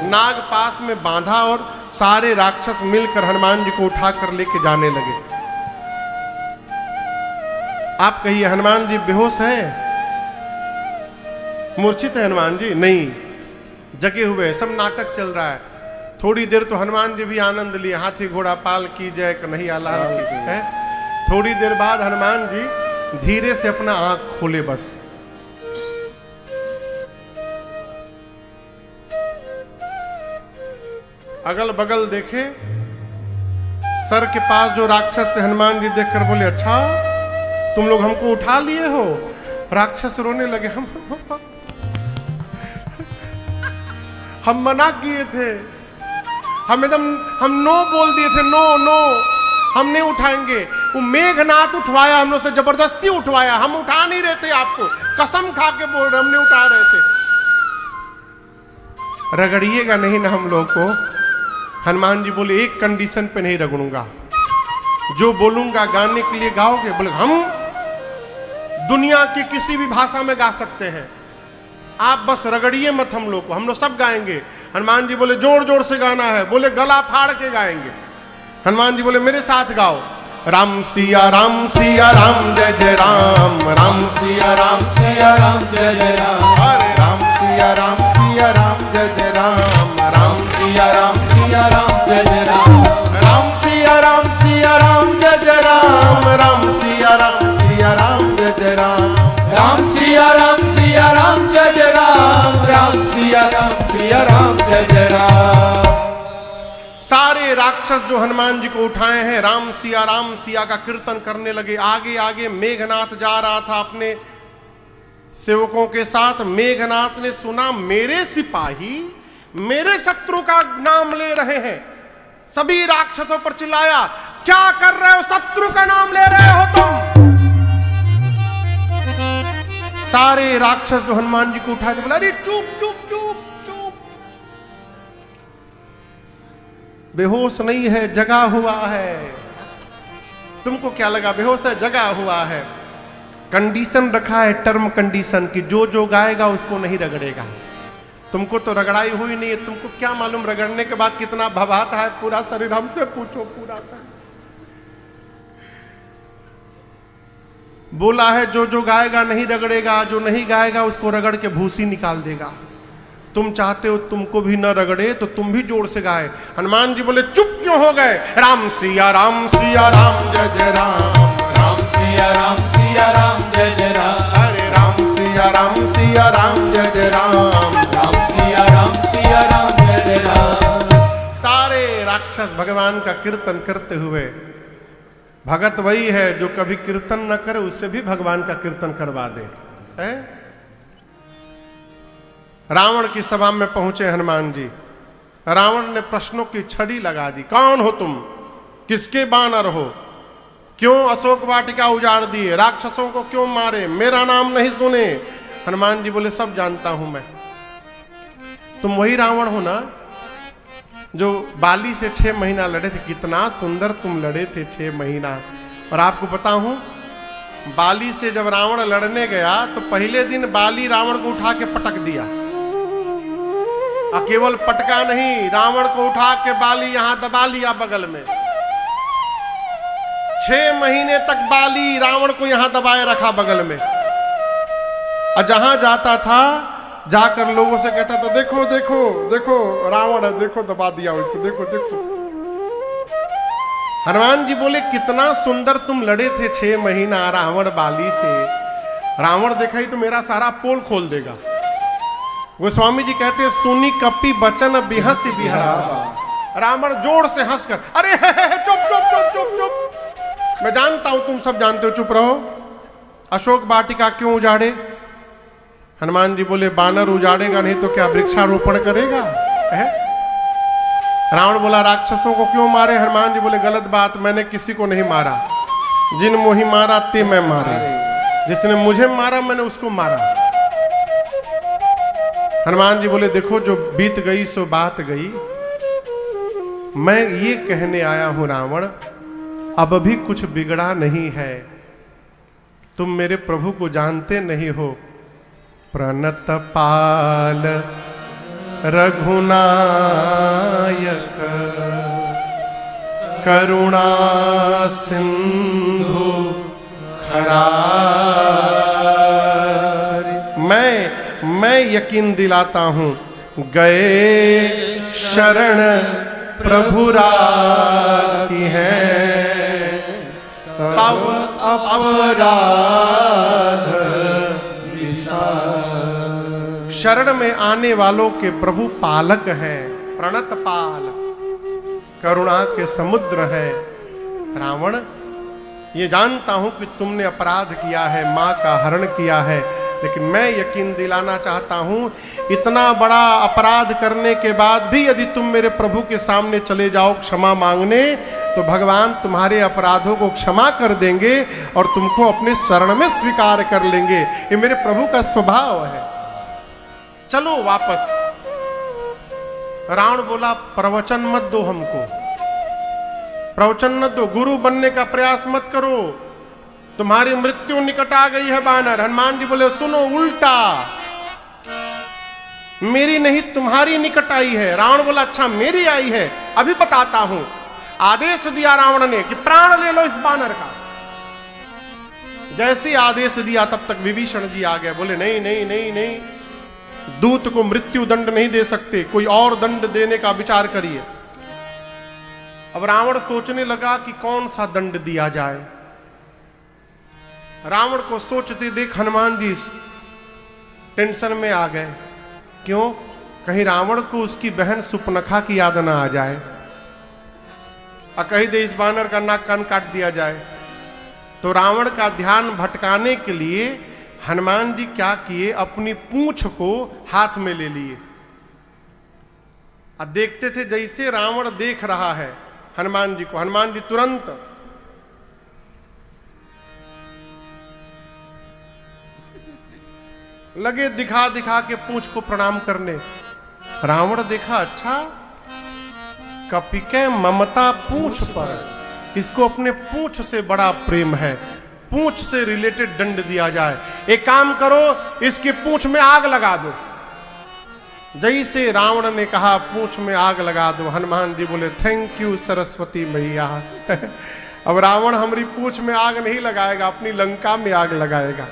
नाग पास में बांधा और सारे राक्षस मिलकर हनुमान जी को उठाकर लेके जाने लगे। आप कहिए हनुमान जी बेहोश हैं, मूर्छित है हनुमान जी? नहीं, जगे हुए, सब नाटक चल रहा है। थोड़ी देर तो हनुमान जी भी आनंद लिए, हाथी घोड़ा पाल की जय कन्हैया लाल की है। थोड़ी देर बाद हनुमान जी धीरे से अपना आंख खोले, बस अगल बगल देखे, सर के पास जो राक्षस थे, हनुमान जी देखकर बोले अच्छा तुम लोग हमको उठा लिए हो। राक्षस रोने लगे, हम मना किए थे, हम नो बोल दिए थे, नो नो हम नहीं उठाएंगे। वो मेघनाथ उठवाया, हम लोग से जबरदस्ती उठवाया, हम उठा नहीं रहे थे, आपको कसम खा के बोल रहे हम नहीं उठा रहे थे। रगड़िएगा नहीं ना हम लोग को। हनुमान जी बोले एक कंडीशन पे नहीं रगड़ूंगा, जो बोलूंगा गाने के लिए गाओगे? बोले हम दुनिया की किसी भी भाषा में गा सकते हैं, आप बस रगड़िए मत हम लोग को, हम लोग सब गाएंगे। हनुमान जी बोले जोर जोर से गाना है। बोले गला फाड़ के गाएंगे। हनुमान जी बोले मेरे साथ गाओ, राम सिया राम जय जय राम, राम सिया राम जय जय राम, अरे राम सिया राम जय जय राम, राम सिया राम जय जय राम, राम सिया राम जय जय राम, राम सिया राम जय जय राम, राम सिया राम जय जय राम, राम सिया राम जय जय राम। सारे राक्षस जो हनुमान जी को उठाए हैं राम सिया का कीर्तन करने लगे। आगे आगे मेघनाथ जा रहा था अपने सेवकों के साथ। मेघनाथ ने सुना मेरे सिपाही मेरे शत्रु का नाम ले रहे हैं। सभी राक्षसों पर चिल्लाया, क्या कर रहे हो, शत्रु का नाम ले रहे हो तुम? सारे राक्षस जो हनुमान जी को उठाए थे बोला अरे चुप चुप चुप चुप, बेहोश नहीं है, जगा हुआ है। तुमको क्या लगा बेहोश है? जगा हुआ है। कंडीशन रखा है, टर्म कंडीशन की, जो गाएगा उसको नहीं रगड़ेगा। तुमको तो रगड़ाई हुई नहीं है, तुमको क्या मालूम रगड़ने के बाद कितना भभाता है पूरा शरीर। हमसे पूछो, पूरा शरीर बोला है जो गाएगा नहीं रगड़ेगा, जो नहीं गाएगा उसको रगड़ के भूसी निकाल देगा। तुम चाहते हो तुमको भी न रगड़े तो तुम भी जोर से गाए। हनुमान जी बोले चुप क्यों हो गए? राम सिया राम जय जय राम, राम सिया राम जय जय राम, अरे राम सिया राम जय जय राम, राम सिया राम जय जय राम। सारे राक्षस भगवान का कीर्तन करते हुए, भगत वही है जो कभी कीर्तन न करे उससे भी भगवान का कीर्तन करवा दे। है? रावण की सभा में पहुंचे हनुमान जी। रावण ने प्रश्नों की छड़ी लगा दी। कौन हो तुम? किसके बानर हो? क्यों अशोक वाटिका उजाड़ दिए? राक्षसों को क्यों मारे? मेरा नाम नहीं सुने? हनुमान जी बोले सब जानता हूं मैं। तुम वही रावण हो ना जो बाली से 6 महीना लड़े थे? कितना सुंदर तुम लड़े थे 6 महीना। और आपको पता हूं बाली से जब रावण लड़ने गया तो पहले दिन बाली रावण को उठा के पटक दिया। और केवल पटका नहीं, रावण को उठा के बाली यहां दबा लिया बगल में। 6 महीने तक बाली रावण को यहां दबाए रखा बगल में। और जहां जाता था जाकर लोगों से कहता था देखो देखो देखो रावण है, देखो दबा दिया उसको, देखो देखो। हनुमान जी बोले कितना सुंदर तुम लड़े थे 6 महीना रावण बाली से। रावण देखा ही तो मेरा सारा पोल खोल देगा। गोस्वामी जी कहते सुनी कपि बचन बिहस बिहरा। रावण जोर से हंसकर अरे चुप चुप चुप चुप, मैं जानता हूं तुम सब जानते हो, चुप रहो। अशोक वाटिका क्यों उजाड़े? हनुमान जी बोले बानर उजाड़ेगा नहीं तो क्या वृक्षारोपण करेगा है? रावण बोला राक्षसों को क्यों मारे? हनुमान जी बोले गलत बात, मैंने किसी को नहीं मारा, जिन मोही मारा ते मैं मारे, जिसने मुझे मारा मैंने उसको मारा। हनुमान जी बोले देखो जो बीत गई सो बात गई, मैं ये कहने आया हूं रावण, अब भी कुछ बिगड़ा नहीं है, तुम मेरे प्रभु को जानते नहीं हो। प्रणत पाल रघुनायक करुणा सिंधु खरारी। मैं यकीन दिलाता हूं, गए शरण प्रभु राखी है, तब अपराध विसार। शरण में आने वालों के प्रभु पालक हैं, प्रणत पाल, करुणा के समुद्र है। रावण ये जानता हूं कि तुमने अपराध किया है, मां का हरण किया है, लेकिन मैं यकीन दिलाना चाहता हूं इतना बड़ा अपराध करने के बाद भी यदि तुम मेरे प्रभु के सामने चले जाओ क्षमा मांगने, तो भगवान तुम्हारे अपराधों को क्षमा कर देंगे और तुमको अपने शरण में स्वीकार कर लेंगे। ये मेरे प्रभु का स्वभाव है, चलो वापस। रावण बोला प्रवचन मत दो हमको, प्रवचन मत दो, गुरु बनने का प्रयास मत करो, तुम्हारी मृत्यु निकट आ गई है बानर। हनुमान जी बोले सुनो, उल्टा, मेरी नहीं तुम्हारी निकट आई है। रावण बोला अच्छा मेरी आई है, अभी बताता हूं। आदेश दिया रावण ने कि प्राण ले लो इस बानर का। जैसे आदेश दिया तब तक विभीषण जी आ गए, बोले नहीं नहीं नहीं नहीं, दूत को मृत्यु दंड नहीं दे सकते, कोई और दंड देने का विचार करिए। अब रावण सोचने लगा कि कौन सा दंड दिया जाए। रावण को सोचते देख हनुमान जी टेंशन में आ गए। क्यों? कहीं रावण को उसकी बहन सुपनखा की याद ना आ जाए और कहीं दे इस बानर का नाक कान काट दिया जाए। तो रावण का ध्यान भटकाने के लिए हनुमान जी क्या किए, अपनी पूंछ को हाथ में ले लिए। अब देखते थे जैसे रावण देख रहा है हनुमान जी को, हनुमान जी तुरंत लगे दिखा दिखा के पूंछ को प्रणाम करने। रावण देखा अच्छा कपिके ममता पूंछ पर, इसको अपने पूंछ से बड़ा प्रेम है, पूंछ से रिलेटेड दंड दिया जाए। एक काम करो, इसकी पूंछ में आग लगा दो। जैसे रावण ने कहा पूंछ में आग लगा दो, हनुमान जी बोले थैंक यू सरस्वती मैया। अब रावण हमारी पूंछ में आग नहीं लगाएगा, अपनी लंका में आग लगाएगा।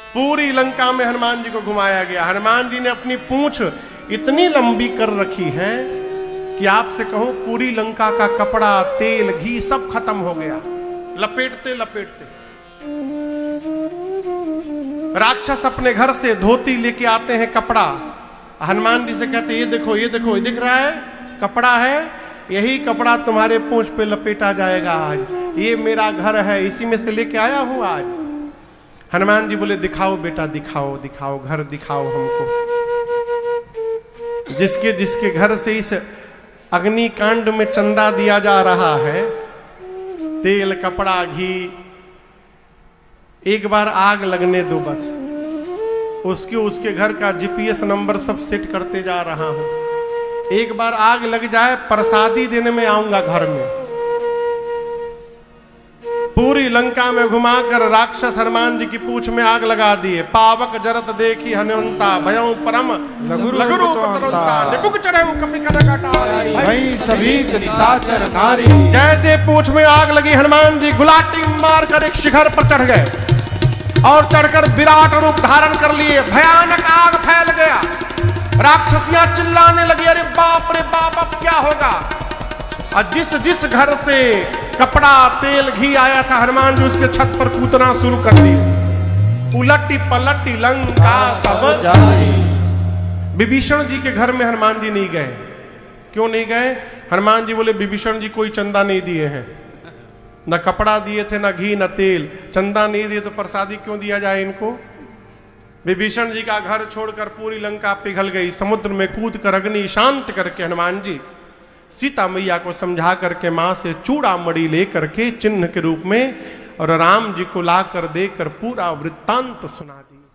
पूरी लंका में हनुमान जी को घुमाया गया। हनुमान जी ने अपनी पूंछ इतनी लंबी कर रखी है कि आपसे कहूं पूरी लंका का कपड़ा, तेल, घी सब खत्म हो गया, लपेटते लपेटते। राक्षस अपने घर से धोती लेके आते हैं, कपड़ा, हनुमान जी से कहते ये देखो ये देखो, ये दिख रहा है कपड़ा है, यही कपड़ा तुम्हारे पूंछ पे लपेटा जाएगा आज, ये मेरा घर है, इसी में से लेके आया हूं आज। हनुमान जी बोले दिखाओ बेटा, दिखाओ दिखाओ, घर दिखाओ हमको। जिसके जिसके घर से इस अग्निकांड में चंदा दिया जा रहा है, तेल, कपड़ा, घी, एक बार आग लगने दो बस। उसके घर का जीपीएस नंबर सब सेट करते जा रहा हूं। एक बार आग लग जाए, प्रसादी देने में आऊंगा घर में। पूरी लंका में घुमाकर राक्षस हनुमान जी की पूंछ में आग लगा दिए। पावक जरत देखी हनुमंता, भयं परम लघु निपुक चढ़े कपि कनक अटारी, भई सभी निशाचर नारी। जैसे पूंछ में आग लगी, हनुमान जी गुलाटी मारकर एक शिखर पर चढ़ गए और चढ़कर विराट रूप धारण कर लिए। भयानक आग फैल गया, राक्षसियां चिल्लाने लगी अरे बाप रे बाप अब क्या होगा। और जिस जिस घर से कपड़ा, तेल, घी आया था, हनुमान जी उसके छत पर कूदना शुरू कर दिए। उलटी पलटी लंका सब जाई। विभीषण जी के घर में हनुमान जी नहीं गए। क्यों नहीं गए? हनुमान जी बोले विभीषण जी कोई चंदा नहीं दिए हैं, न कपड़ा दिए थे, न घी न तेल, चंदा नहीं दिए तो प्रसादी क्यों दिया जाए इनको। विभीषण जी का घर छोड़कर पूरी लंका पिघल गई, समुद्र में कूद कर अग्नि शांत करके हनुमान जी सीता मैया को समझा करके मां से चूड़ामणि लेकर के चिन्ह के रूप में और राम जी को ला कर देकर पूरा वृत्तांत सुना दिया।